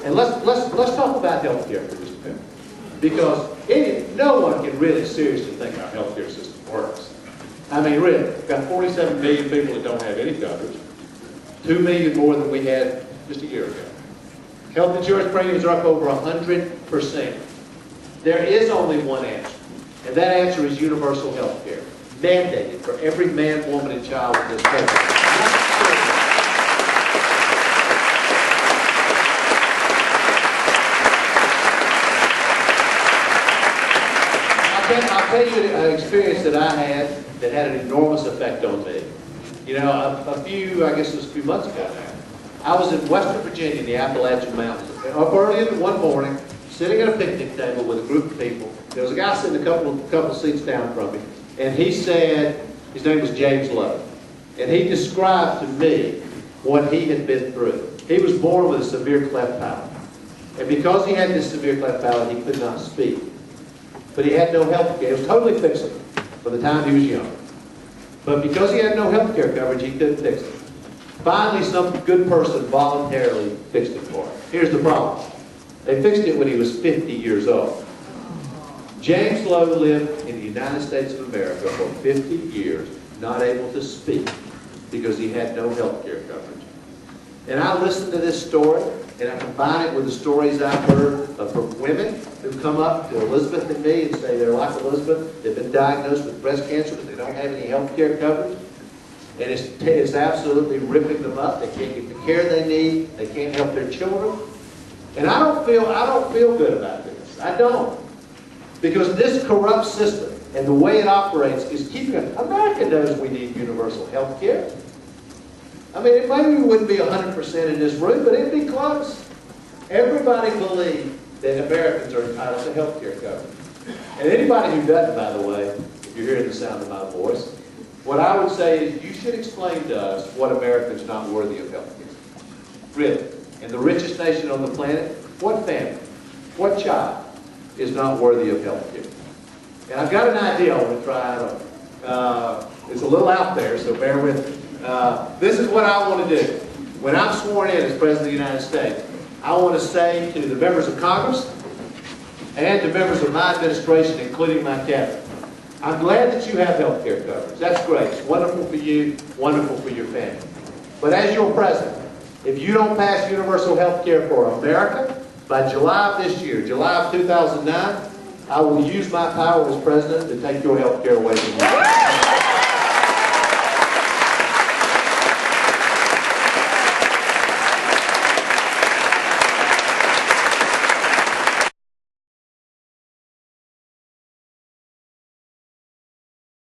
And let's talk about health care for just a minute. Because no one can really seriously think our health care system works. I mean, really, we've got 47 million people that don't have any coverage, 2 million more than we had just a year ago. Health insurance premiums are up over 100%. There is only one answer, and that answer is universal health care, mandated for every man, woman, and child in this country. I'll tell you an experience that I had that had an enormous effect on me. You know, I guess it was a few months ago now. I was in Western Virginia in the Appalachian Mountains, up early one morning, sitting at a picnic table with a group of people. There was a guy sitting a couple seats down from me, and he said, his name was James Lowe, and he described to me what he had been through. He was born with a severe cleft palate, and because he had this severe cleft palate, he could not speak. But he had no health care. It was totally fixable by the time he was young. But because he had no health care coverage, he couldn't fix it. Finally, some good person voluntarily fixed it for him. Here's the problem. They fixed it when he was 50 years old. James Lowe lived in the United States of America for 50 years, not able to speak because he had no health care coverage. And I listened to this story, and I combine it with the stories I've heard from women who come up to Elizabeth and me and say they're like Elizabeth. They've been diagnosed with breast cancer, but they don't have any health care coverage. And it's absolutely ripping them up. They can't get the care they need. They can't help their children. And I don't feel good about this. I don't. Because this corrupt system and the way it operates is keeping us. America knows we need universal health care. I mean, maybe we wouldn't be 100% in this room, but it'd be close. Everybody believes that Americans are entitled to health care coverage. And anybody who doesn't, by the way, if you're hearing the sound of my voice, what I would say is you should explain to us what Americans not worthy of health care. Really. In the richest nation on the planet, what family, what child is not worthy of health care? And I've got an idea I want to try out. It's a little out there, so bear with me. This is what I want to do. When I'm sworn in as President of the United States, I want to say to the members of Congress and to members of my administration, including my cabinet, I'm glad that you have health care coverage. That's great. It's wonderful for you, wonderful for your family. But as your president, if you don't pass universal health care for America, by July of this year, July of 2009, I will use my power as president to take your health care away from you.